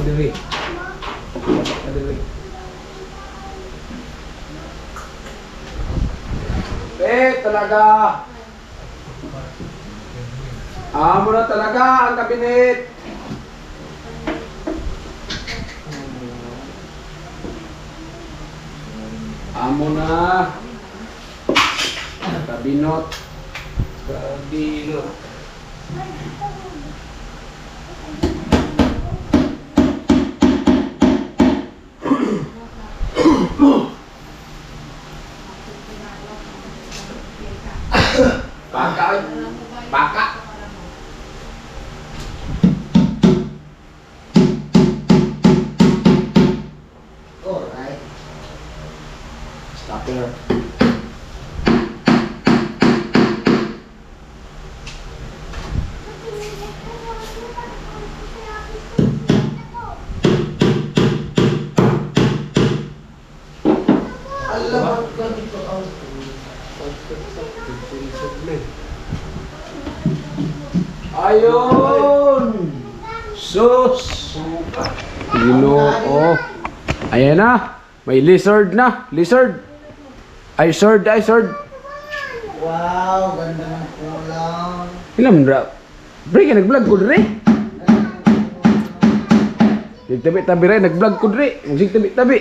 diri. Diri. Talaga. Amo na talaga ang kabinet. Amo na. Kabinot. Kabinot. Baka. Baka. Alright. Stopper. Alamat ka dito ang Ayun! Sus! Ginoo. Ayan na. May lizard na. Lizard. Ay, sword. Ay, sword. wow, ganda ng kulang. Ilam na. Bre, ka nag-vlog ko dre. Sigtabi-tabi rin. Nag-vlog ko dre. Sigtabi-tabi.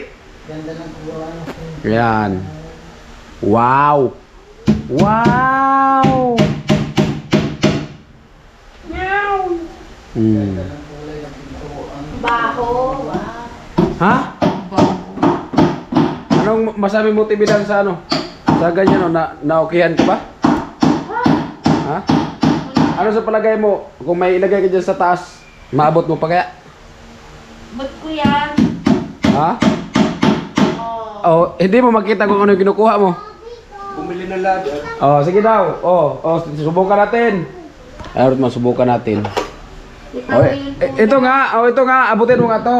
Ganda ng kulang. Ayan. Wow! Wow! Meow! Ganda ng kulay ng pintuan. Baho. Wow. Ha? Anong masabi mo tibidan sa ano? Sa ganyan no? Na-okihan ka ba? Ha? Ano sa palagay mo? Kung may ilagay ka dyan sa taas, maabot mo pa kaya? Ba't ko yan? Ha? Oh. Oh, hindi mo makita kung ano yung kinukuha mo. Bumili na ladder. Oh, sige daw. Subukan natin. Ayun, masubukan natin. Ikaw Oh, yung ito nga, ito nga, abutin mo nga to.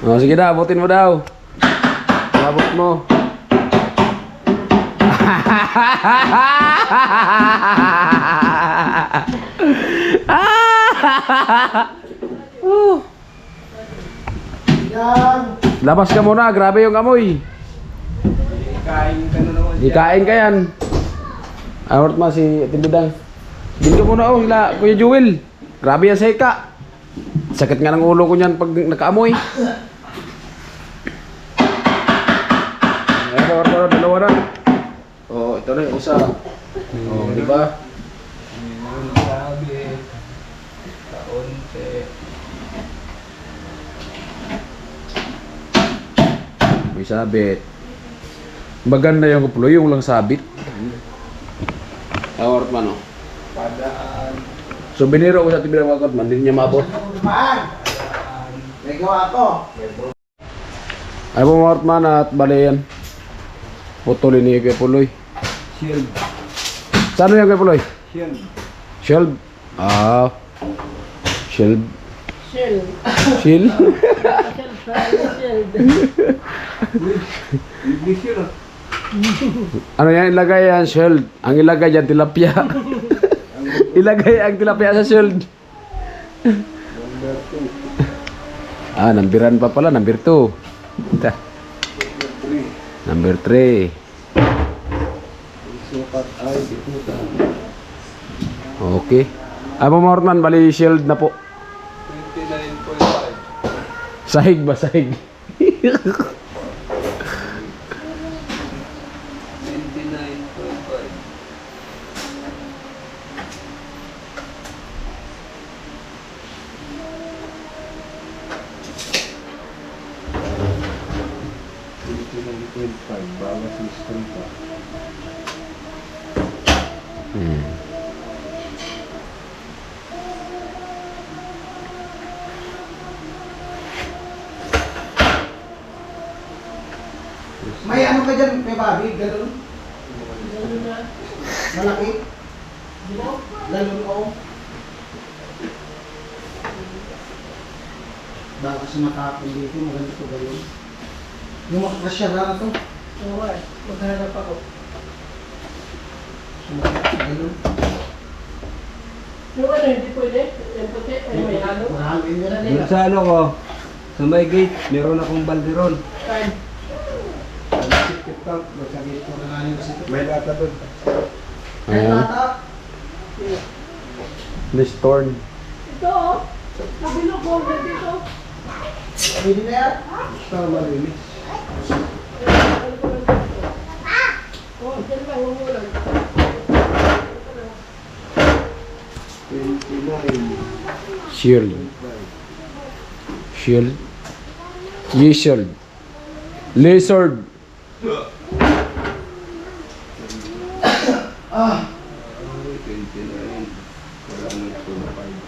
Oh, sige daw, abutin mo daw. Abot mo. Yan. Labas ka muna, grabe yung amoy. Kain ka na naman. Ikain ka yan. Awart mo si Tindidang. Dito muna oh, sila Kuya Jewel. Grabe yan sa hika. Sakit nga ng ulo ko niyan pag nakaamoy. Ayan, awart mo, dalawa na. Oh, ito na yung isa. Oh, di ba? Grabe. Kaunti. May sabit. Maganda yung kupulo, yung lang sabit. Awart man oh. Padaan. So biniro ko sa tibirang wakot man, hindi niya maabot. May gawa ko. Ay po mga man at bali yan. Putulin ni Kuya Puloy. Shield. Saan yan Kuya Puloy? Shield. Shield? Ah. Shield. Shield. Shield? Shield. Bibli shield. Ano yan ilagay yan? Shield. Ang ilagay dyan tilapia. Ilagay ang tilapia sa shield. Number 2. Ah, nambiran pa pala. Number 2. Ita. Number 3. Number 3. Sukat ay dikuta. Okay. Ay po mga man, bali shield na po. 29.5. Sahig ba? Sahig. 29.5. Bawas ng screen pa. May ano ka dyan, may babi, galon? Malaki? Galon ko. Baka sa matapon dito, maganda to galon. Yung makakasya na to. Oo, maghanap ako. Sumakit sa galon. Yung ano, hindi pwede. Yung puti, ay may halo. Mahalin nyo na. Doon sa ano ko, sa may gate, meron akong balderon. Kain. May lata doon. Ayan. Listorn. Ito oh. Nabilo ko ulit dito. Pwede na yan. Basta malinis. Oh, dyan lang umulan. 29. Shield. Shield. Ye-shield. Lizard. Ah! 29. Wala nang 25.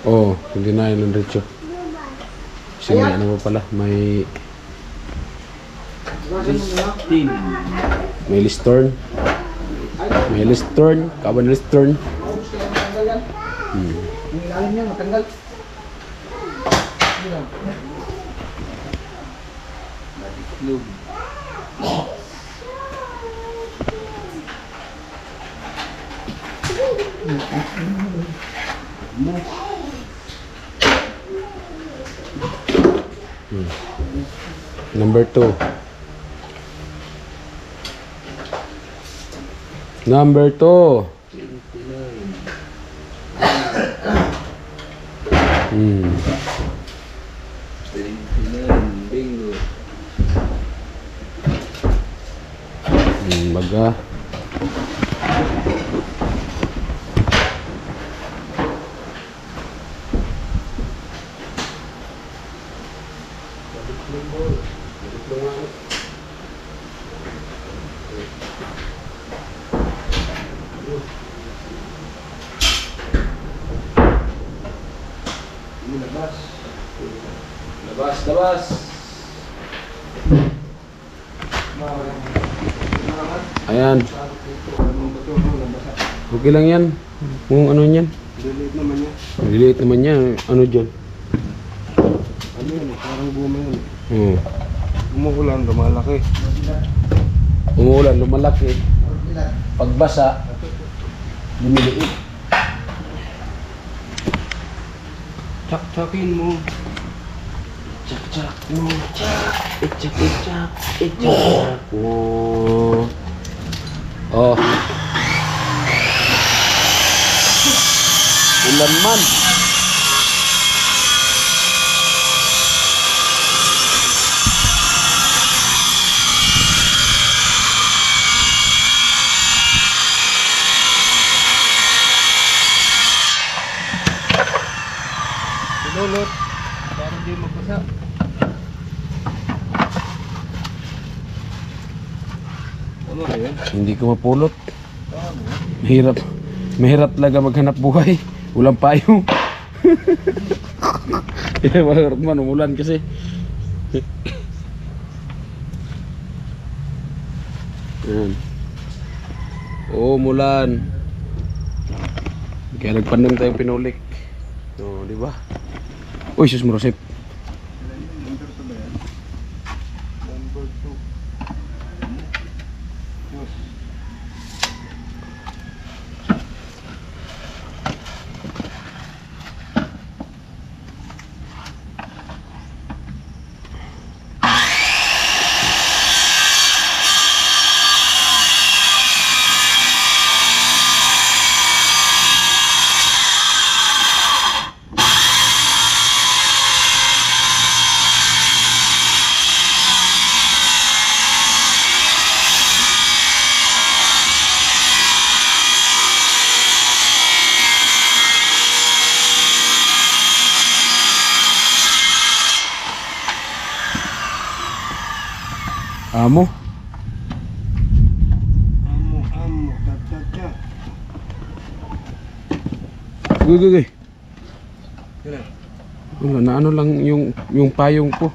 Oh, hindi na yun diretso. Kasi may ano pa pala, may 16. Listorn. May Listorn, kaban Listorn. Gusto ko matanggal yan. Yung ilalim niya, matanggal. Yun lang. Lug. Number 2. Number 2. 29. Bingo. Baga. Labas. Labas. Ayan. Okay lang yan. Kung ano yan. Delete naman yan. Liliit naman yan. Ano dyan? Ano yun? Parang guma yun. Umuulan, lumalaki. Umuulan, lumalaki. Pagbasa, lumiliit. Tsak-tsakin mo. Itsak mo. Itsak mo. Oh. Ulan man. Dulot. Para hindi magbasa. Ano ba yan? Hindi ko mapulot. Mahirap. Mahirap talaga maghanap buhay. Ulang payong. Mahirap man umulan kasi. Ayan. Oo, umulan. Kaya nagpandam tayong pinulik. Oo, di ba? Uy, sus mo, Rosep. Number 2 ba yan? Number 2. Yes. Amo. Amo, cha. Guy. Yan na. Wala na ano lang yung payong ko.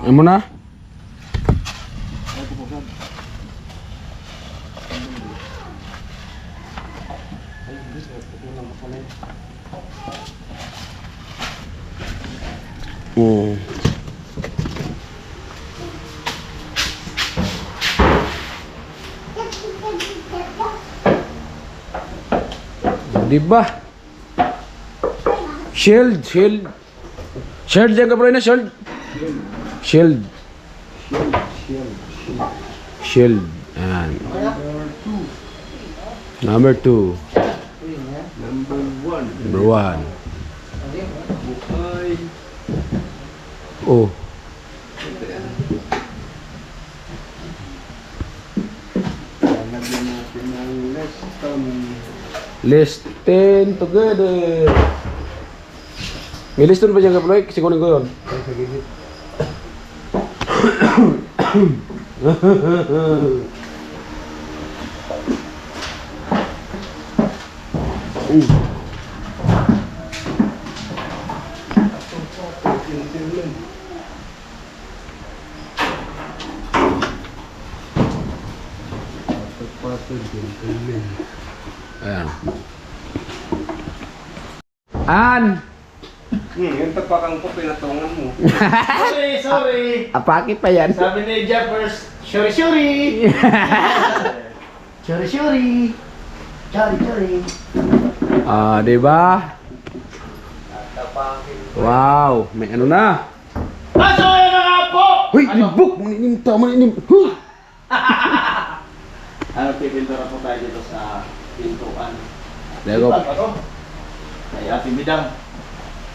Ano mo na? Oh. Di ba? Shield. Shield dyan ka bro na shield. Shield. Shield. Ayan. Number 2. Number 1. Number 1. Bukay. Oh. Lalagyan natin ng Leston. Listen together. May liston ba dyan ka bro? Sikunin ko yun. Ay, sa gilid. Ayan. An! Yung tapakang ko, pinatungan mo. Sorry. Apakit pa yan. Sabi ni Jeffers, sorry. Sorry. Ah, di ba? Wow, may ano na. Pasok kayo na nga po! Hoy, libok! Maninim to, maninim. Huh! Ano, pipintura po tayo dito sa pintuan. Lego. Ay, Ate Bidang.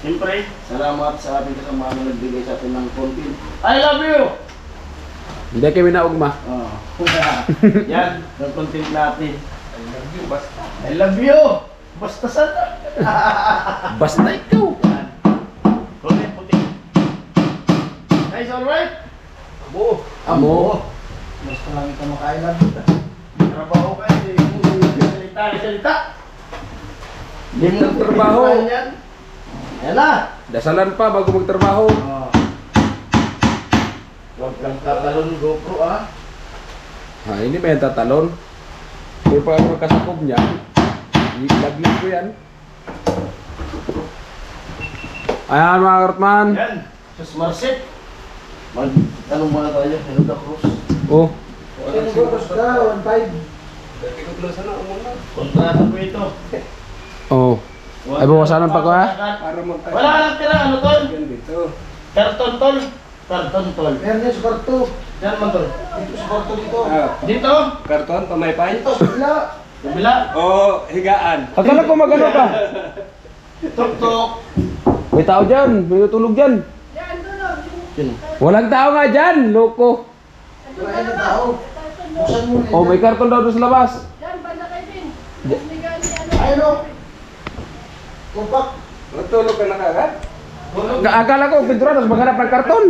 Siyempre, salamat sa ating kasama na nagbigay sa atin ng content. I love you! Hindi kami naugma. Oh. Yan, ng content natin. I love you, basta. I love you! Basta sana. Basta ikaw. Yan. Comment puti. Guys, alright? Abo. Amo. Basta lang ito makailan. Trabaho kayo. Salita. Hindi mo Trabaho. yan. Yan na. Dasalan pa bago magtrabaho. Oh. Huwag lang tatalon GoPro ah. Ha, hindi ba yan tatalon? Kung pa ako kasakop niya, ilaglag ko yan. Ayan mga kartman. Yan. Sus Marcet. Tanong muna tayo. Hello the Cruz. Oh, Ikot lang sana, umuna. Kontrata po ito. oh. Ay, bawasanan pa ko ha? Para magtayo. Wala ka lang tira. Ano tol? Yan dito. Karton tol. Karton tol. Meron yung sukarto. Yan man tol. Dito sukarto dito. Dito. Karton, pamaypay. Dito, sa bila. Kabila. O, higaan. Akala ko magano ka. Tok-tok. May tao dyan, may tutulog dyan. Yan, doon o. Sino? Walang tao nga dyan, loko. Wala yung tao. Buksan mo na Oh, may karton daw doon sa labas. Yan, banda kayo din. Mas may gali, ano. Ayun o. Kumpak. Matulog ka na kagad? Akala ko, pintura, tapos maghanap ng karton.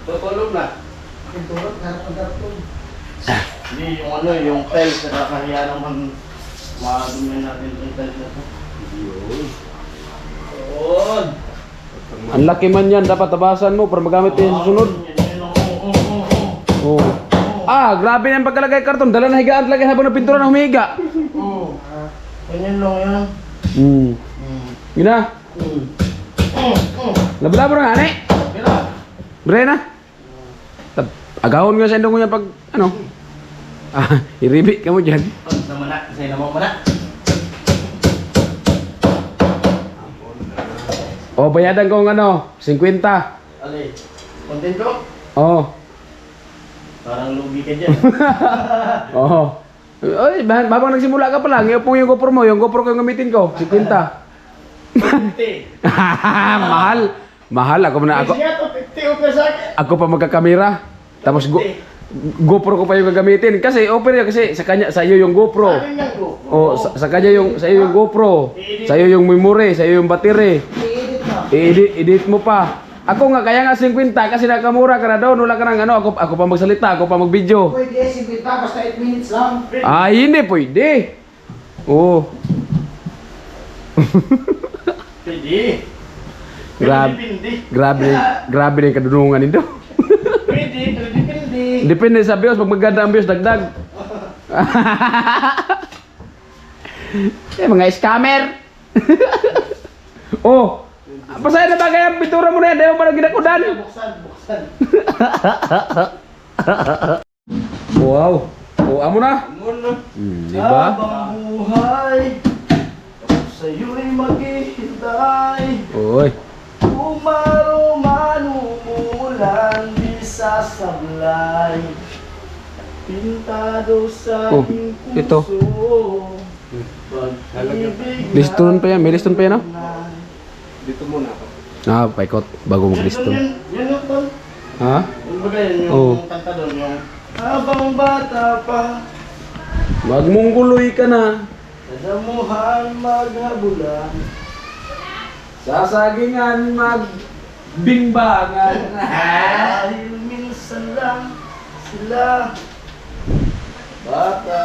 Tutulog na. Pinturot, harap ang karton. Hindi, yung ano, yung tiles na kakahiya naman madumi natin yung tiles na to. Yun. Ang laki man yan, dapat tabasan mo para magamit yan sa susunod. Oh. Ah, grabe na yung pagkalagay karton. Dala na higaan talaga habang na pintura na humiga. Ganyan lang yan. Hmm. Yun na. Labalabo na nga, ne? Kira. Bre na. Agahon nga sa indong niya pag, ano. Ah, iribi ka mo dyan. Sa manak, kasi naman manak. Oh, bayadan ko ng ano, 50. Ali, content ko? Oh. Parang lugi ka dyan. Oh. Oy, babang nagsimula ka pa lang, yung GoPro mo, yung GoPro ko yung gamitin ko, 50. 50. Mahal. Mahal ako na ako. Siya to, 50 o ka sa akin. Ako pa magkakamera. Tapos GoPro ko pa yung gagamitin kasi open yun kasi sa kanya sa iyo yung GoPro. Ano yan ko? Oh, sa kanya yung sa iyo yung GoPro. Sa iyo yung memory, sa iyo yung battery. I-edit na. I-edit mo pa. Ako nga kaya nga 50 kasi nakamura ka na doon, wala ka nang ano, ako pa magsalita, ako pa mag-video. Pwede 50 basta 8 minutes lang. Ah, hindi pwede. Oh. Pwede. Grabe, Depende. grabe rin kadunungan nito. Pwede, pero depende. Depende sa bios, pag maganda ang bios, dagdag. Mga scammer. Oh, pasaya na bagay ang pintura mo na yan, di mo pa nang ginakudan. Buksan. Wow. Oh, amo na. Muna. Diba? Habang buhay, ako sa'yo'y maghihintay. Oy. Umaro man umulan, di sasablay. Pintado sa Oh, aking puso. ito. Pag-ibig Liston pa yan, may liston pa yan, no? Dito muna ako. Ah, paikot, bago mag-liston. Yun yung tol. Ha? Yung ba yun, yung Oo. kanta doon, yung habang bata pa, Magmungguloy ka na. nadamuhan maghabulan. Sasagingan, magbingbangan. Dahil minsan lang sila bata.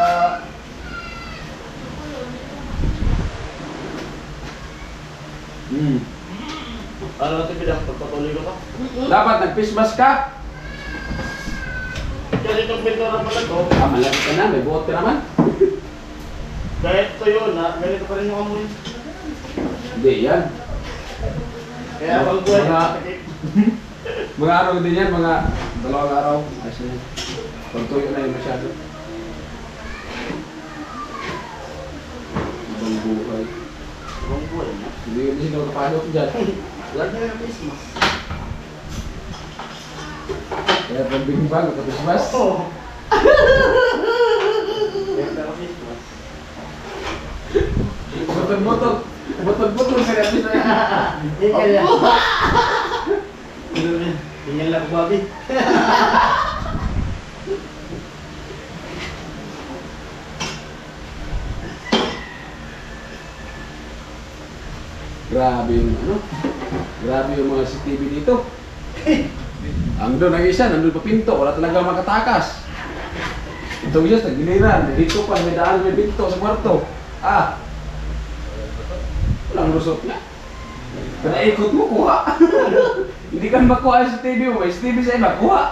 Ano natin bilang pagpatuloy ko pa? Dapat nag-Christmas ka. Kasi itong pintura pala to, Ah, malapit ka na, may buhot ka naman. kahit tuyo na, ganito pa rin yung amoy. Hindi, yan. Kaya pag buhay, Mga- sakit. Mga araw din yan, mga dalawang araw. Ayos na yan. Pag tuyo na yun masyado. Ibang buhay. Ibang buhay na. Hindi sila kapasok dyan. Lagi na Christmas. Kaya pag bingbang, Christmas. Oo. Lagi na Christmas. Botol-botol. Botol-botol ka natin na. Hindi kaya. Tingnan lang Bobby. Grabe yung ano. Grabe yung mga CCTV dito. Ang doon ang isa, nandun pa pinto. Wala talaga makatakas. Itong isa, nagiliran. Dito pa, may daan, may pinto sa kwarto. Ah. Walang lusot nga. Pinaikot mo, kuha. Hindi ka makuha sa TV mo. May TV sa iba, kuha.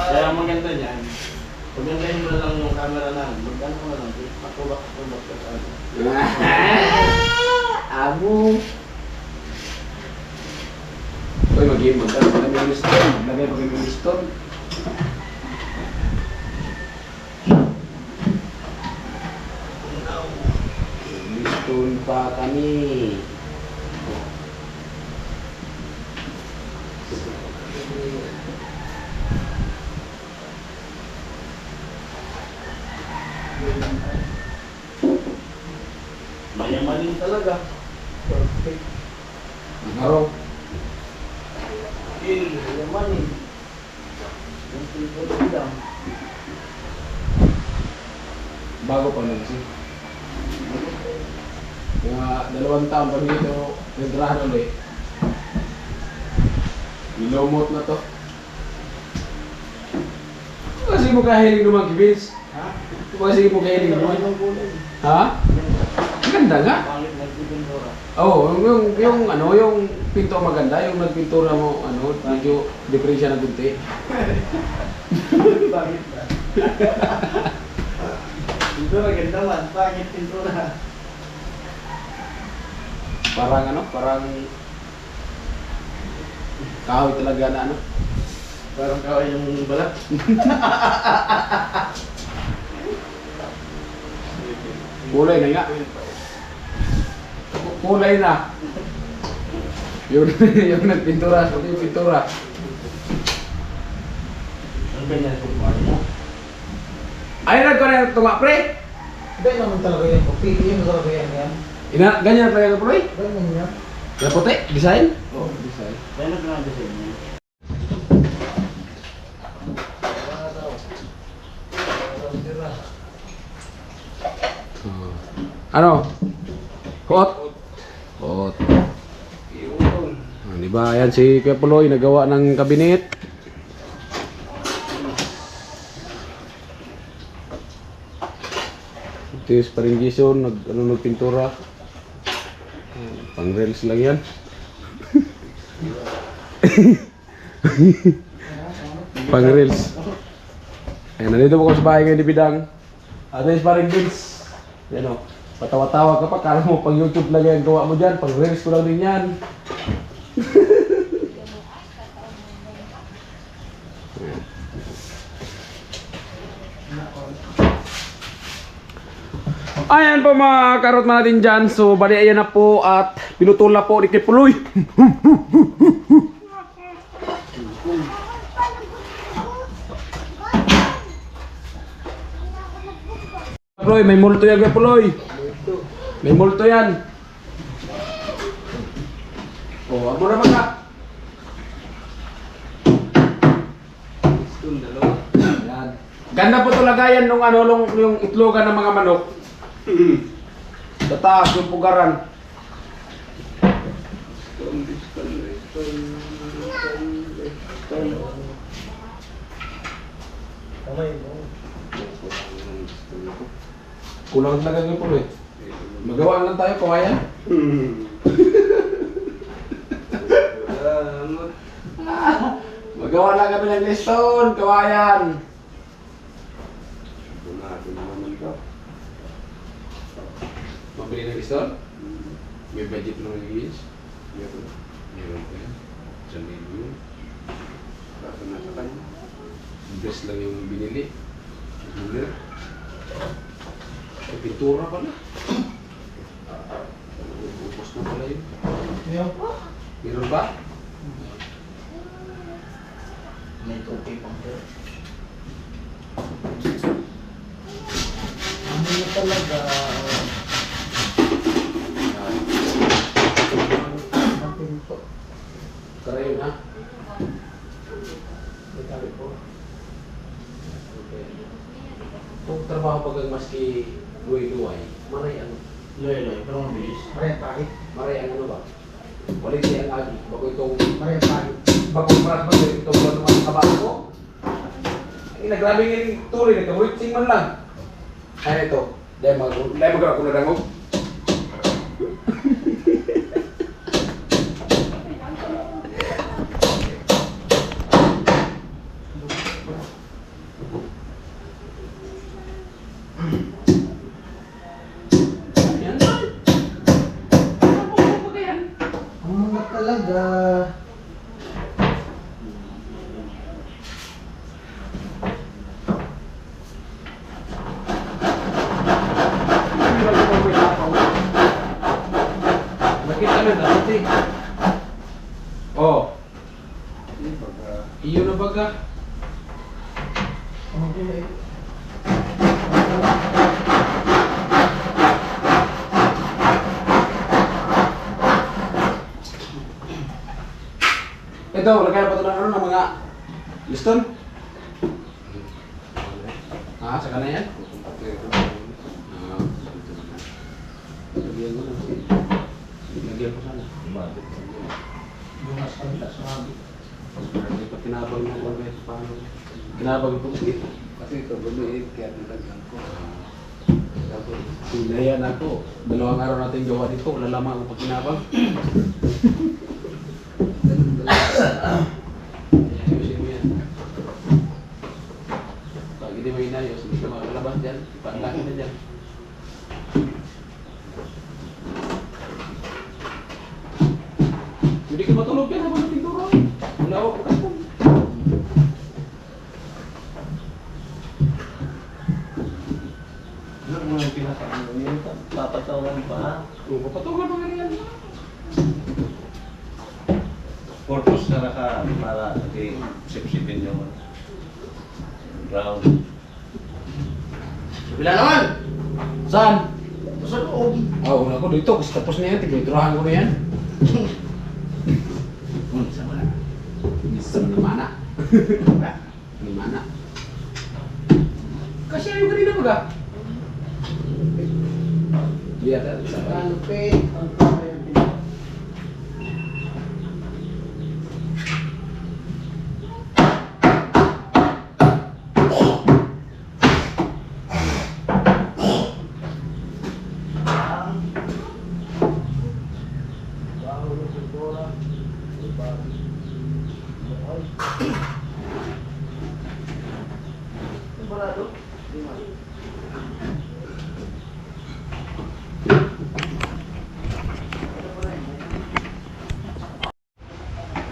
Kaya maganda niyan. Pagandahin mo na lang yung camera na. Maganda mo na lang. Matulak ka sa ano. Amo. Uy, mag-game mo. Maglagay mo liston. Maglagay mo yung liston. Liston pa kami. Mayamanin talaga. Perfect. Ang araw. Mayamanin. Yung pintura lang. Bago pa lang siya. Mga 2 taon pa dito, nagdrahan ulit. Nilomot na to. Kasi mo kahiling naman, Kibins. Ha? Kasi mo kahiling naman. Ang kulay. Ha? Ganda nga. Pangit ng pintura. Oo, yung ano, yung pinto maganda, yung nagpintura mo, ano, medyo diferensya na kunti. Pangit na. Pintura ganda man. Pangit pintura. Parang ano, parang kahoy talaga na ano. Parang kaway yung balat. Kulay na nga. Kulay na. Yung, yung nagpintura, yung pintura. Ang ganyan kung paano mo. Ay, nagkaroon tunga, pre! Hindi naman talaga yan. Pili mo talaga yan. Ganyan talaga, pre? Ganyan yan. Kaya puti, design? Oo, design. Kaya nag-nanda sa inyo. Ano? Hot? Hot. Di ba? Ayan si Kuya Puloy, nagawa ng kabinet. Ito yung paring Jason, nagpintura. Pang reels lang yan. Pang reels. Ayan, nandito po ko sa bahay ngayon ni Bidang. At least parang Vince. Yan o. Patawa-tawa ka pa. Kala mo pang YouTube lang yan gawa mo dyan. Pang reels ko lang din yan. Ayan po mga karot natin dyan. So bali ayan na po at pinutol na po ni Kipuloy. Kipuloy, may multo yan Kipuloy. May multo yan. Oh, amo na mga. Ayan. Ganda po talaga yan nung ano, yung itlogan ng mga manok. Sa taas yung pugaran. Kulang talaga yung pulo eh. Magawa lang tayo, kawayan. Magawa lang kami ng liston, kawayan. Mabili ng liston? May budget ng release? Meron ko yan. Diyan million. Kaso nasa kanya. Best lang yung binili. Bulir. Ay, pintura pala. Upos na pala yun. Meron ba? May topi pang pero. Ano na talaga? Ang pinto. Karayon ha? Detalye po. Okay. Kung trabaho pag ang maski luay-luay, maray ang Loy, pero mabilis. Maray pahit. maray ang ano ba? Walit siya ang agi. Bago itong Maray pahit. bagong maras ba itong buwan ng mga kabato ko? Ay, nagrabe nga yung tuloy, nagkabuitsing man lang. Ay, ito. Dahil mag-grab ko na dangog. Ayan. Ang mga talaga. Nakita mo na dati. Oh, iyo na baga. Ang mga Ito, lagyan pa ito ng ano ng mga liston. Ah, saka na yan? Ah, lagyan ko na. Lagyan ko sana. Bumas kami sa mga Hindi pa kinabang mo kung kahit paano. Kinabang ko dito. Kasi ito, buluit, kaya nilagyan ko. Pinayan ako. Dalawang araw natin gawa dito. Wala lamang ako pag kinabang. Ayusin mo yan. Pag hindi mo inayos, hindi ka makakalabas dyan. Paanlaki na dyan. Hindi ka matulog yan habang nagpintura. Wala ako po kayo. Ano mo yung pinaka-ano yun? Papatawan pa. Kung papatugan mo nga yan. Purpose na naka para kay sip-sipin yung round. Bila naman! Saan? Sa loob. Ah, una ko dito. Kasi tapos na yan. Tigmiturahan ko na yan. Sa wala. Minsan ni mana. Ni mana. Kasi ayaw kanina baga. Lihat at sa Ang pay, ang tama yung pinto.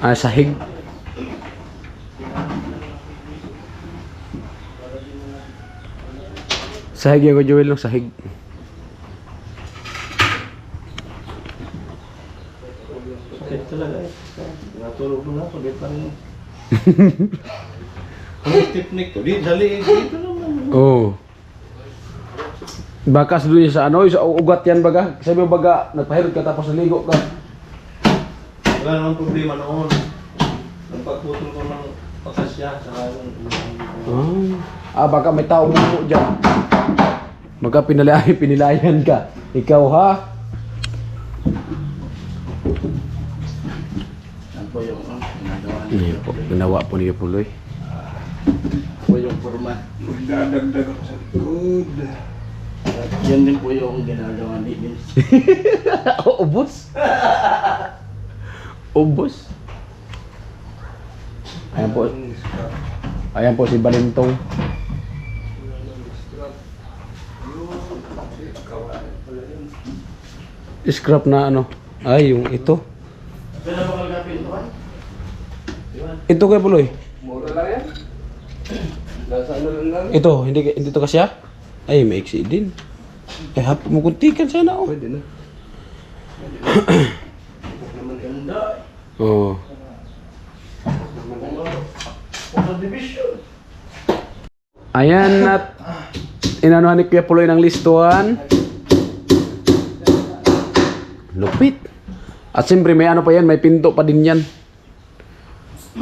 Ah, sahig. Sahig yung Joel, no? Sahig. Okay talaga eh. Natulog na ako, di pa rin. Ang technique ko, di dali dito naman. Oh. Bakas doon sa ano, sa ugat yan baga. Sabi mo baga, nagpahirot ka tapos naligo ka. Wala namang problema noon. Nang pagputol ko ng pakasya, saka yung... Baka may tao mo dyan. Baka pinilayan ka. Ikaw ha? Yan po yung ginagawa Hindi po, ginawa po niya Puloy. po yung forma. Magdadagdag ako sa likod. At yan din po yung ginagawa ni Vince. Ubos? Ubos? Ayan po. Ayan po si Balintong. Scrap na ano? Ay, yung ito. Pwede ba kalagapin ito kan? Ito kay Puloy. Mura lang yan. Nasa ano lang. Ito, hindi to kasya? Ay, may iksi din. Eh, mukuntikan sana oh. Pwede na. Naman ganda. Oh. Puro division. Ayan at inanuhan ni Kuya Puloy ng listuhan. Lupit. At siyempre may ano pa yan, may pinto pa din yan.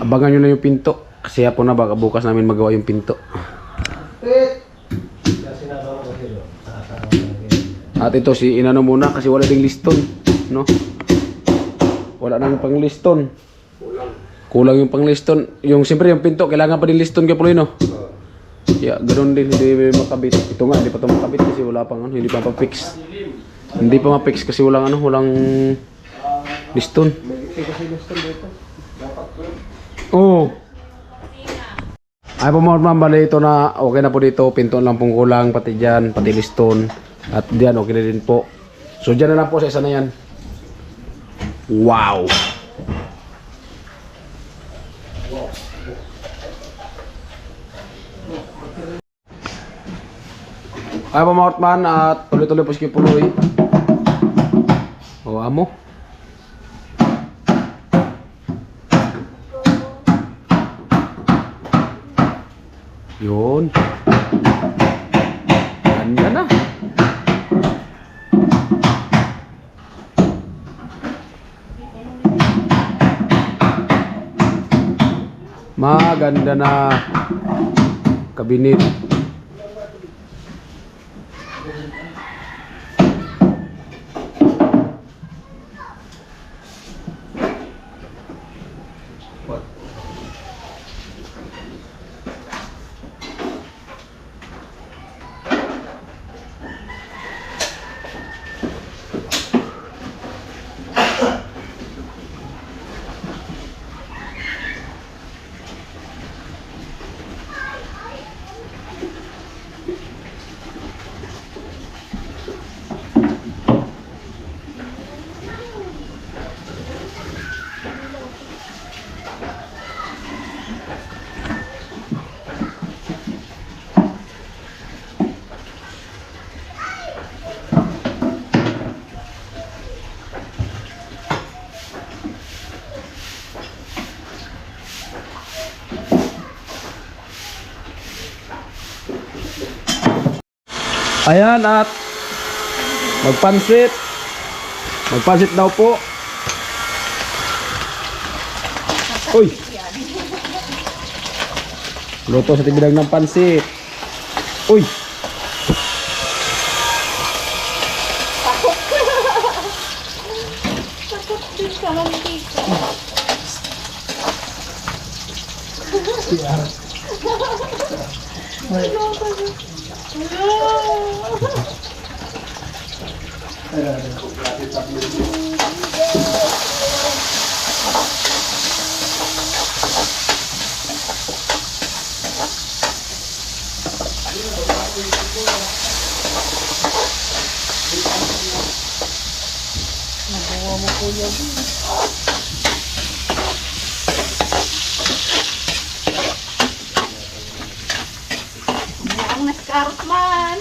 Abangan nyo na yung pinto. Kasi hapon na baka bukas namin magawa yung pinto. At ito si inano muna kasi wala ding liston, no? Wala nang pang liston. Kulang yung pang liston. Yung siyempre yung pinto kailangan pa din liston Kuya Puloy, no? Yeah, ganoon din hindi makabit. Ito nga hindi pa 'to makabit kasi wala pang ano, hindi pa pa-fix. Hindi pa ma-fix kasi walang ano, walang liston. Oh. Ay po mga bali ito na okay na po dito, pinto lang pong kulang pati diyan, pati liston at diyan okay na din po. So diyan na lang po sa isa na yan. Wow. Ay po mga man at tuloy-tuloy po si Puloy. O amo. Yun. Ganda na. Maganda na kabinet. Ayan at magpansit. Magpansit daw po. Uy. Luto sa tibidang ng pansit. Uy. Takot din sa mantika. Nagawa mo kuya. Ang naskarot man.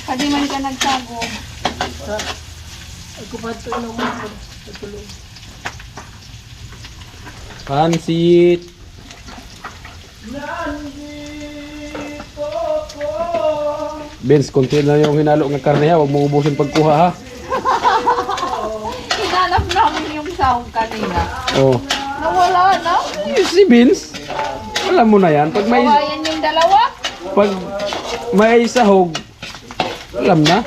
Pwede man ka nagtago. Pansit. Benz, konti na yung hinalo ng karne ha. Huwag mong ubusin pagkuha ha. Hinanap namin yung sahog kanina. Oh. Nawala na. Si Benz. Alam mo na yan. Kawayan yung dalawa. Pag may sahog, alam na.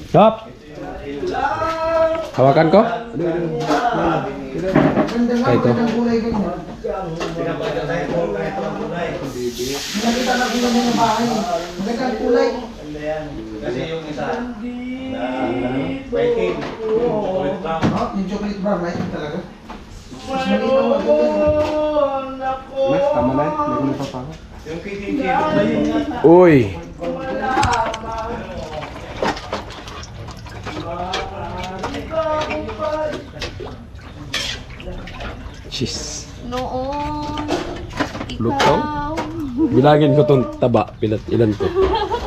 Stop. Hawakan ko. Kaya ito. Nakita na kulay ng bahay. Magandang kulay. Kasi yung isa na Viking, chocolate brown. Oh, yung chocolate brown, right? Talaga. Mas malinaw agad yan. Mas, tama na yun. May pa pa. Yung kiting-kiting. Uy. Jeez. Noon. Lukaw? Ikaw. Bilangin ko tong taba. Ilan to?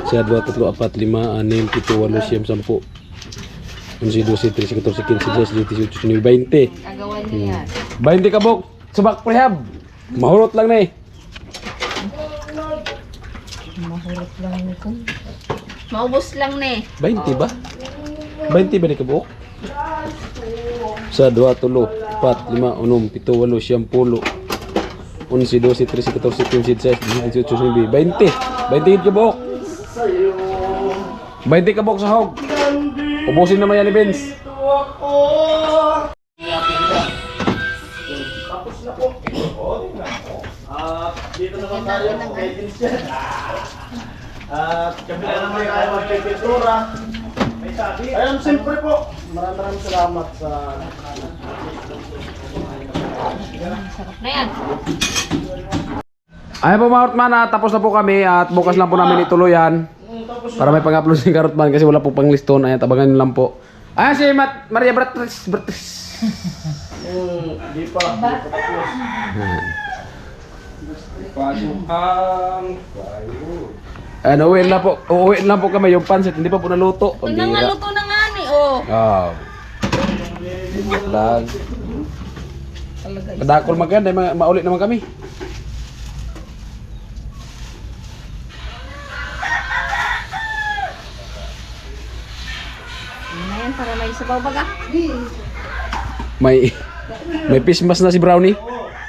Siya 2, 3, 4, 5, 6, 6, 8, 9, 10, 11, 12, 13, 14, 15, 16, 17, 18, 19, 20. Agawan niya yan. 20 kabok. Subak prehab. Mahurot lang na eh. Mahurot lang nito. Maubos lang na eh. 20 ba? 20 ba ni kabok? Sa 2, 3, 4, 5, 6, 7, 8, 9, 10, 11, 12, 13, 14, 15, 16, 17, 18, 19, 20. 20 kabok. 20 kabok sa hog. Ubusin naman yan ni Benz. Tapos na po. Dito naman tayo kay Vincent. At kabila naman tayo magpipintura. Ayun, siyempre po. Maraming salamat sa... Sarap na yan. Ay po mga Karotman, tapos na po kami at bukas lang po namin ituloy yan. Para may pang-upload si Karotman kasi wala po pang liston. Ayan, tabangan nyo lang po. Ayan si Maria Bratis. Di pa tapos. Ayan, uwiin lang po kami yung pansit. Hindi pa po naluto. Ito na nga, luto na nga ni. Oh. Oh. Lag. Kadakol maganda, maulit naman kami. Ano na yan para may sabaw baga? May pismas na si Brownie.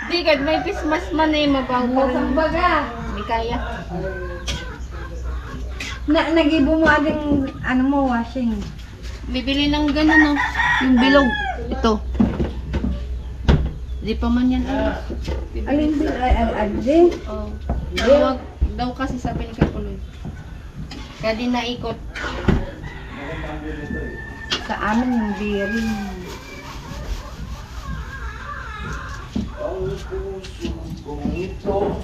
Di kahit may Christmas man eh, mabaw pa rin. Baga. Hindi kaya. Nagibo mo aging ano mo washing. Bibili ng gano'n, no? Yung bilog. Ito. Di pa man yan. Alin din alin. Oh. Wag daw kasi sabi ni Kapuloy. Kaya di naikot. Sa amin yung bearing. Ang puso kong ito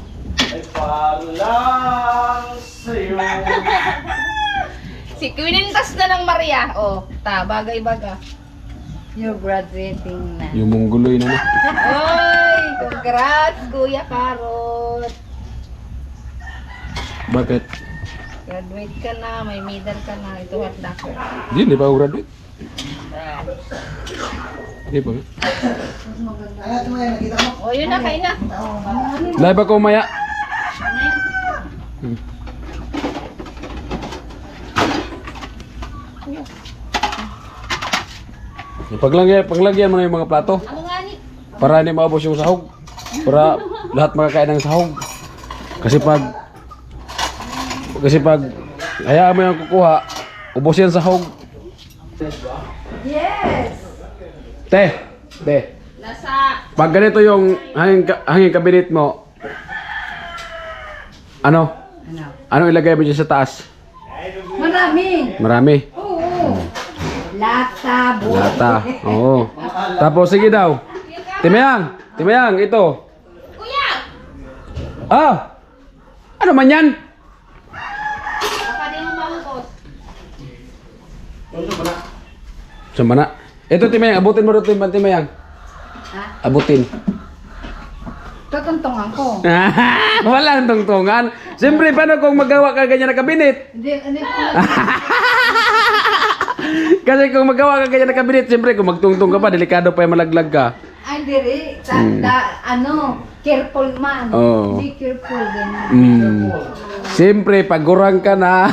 ay parang sa'yo. Si Quinintas na ng Maria. Oh, bagay-baga. You're graduating na. Yung mungguloy na na. Oy, congrats, Kuya Karot. Bakit? Graduate ka na, may medal ka na. Ito at doctor. Di ba ako graduate? Di ba? Ano ito nga, nakita mo? Oh, yun na, kain na. Live ako maya. Ano yan? Paglagyan mo na yung mga plato. Ano nga ni? Para hindi maubos yung sahog. Para lahat makakain ng sahog. Kasi pag hayaan mo yung kukuha, ubos yan sahog. Yes! Te! Nasa... Pag ganito yung hanging kabinet mo, ano? Ano? Ano ilagay mo dyan sa taas? Marami. Marami. Oo. Lata, buhay. Lata. Oo. Tapos sige daw. Timayang, ito. Kuya! Ah! Ano man yan? Baka di mo maubos. Sa mana? Ito Timayang, abutin mo rin Timayang. Ha? Abutin. Tutuntungan ko. Wala nang tungtungan. Siyempre, paano kung magawa ka ganyan na kabinet? Hindi ko. Kasi kung magawa ka ganyan na kabinet, siyempre kung magtungtong ka pa, delikado pa yung malaglag ka. Ay, diri. Careful man. Oo. Be careful. Ganyan. Siyempre, pag gurang ka na.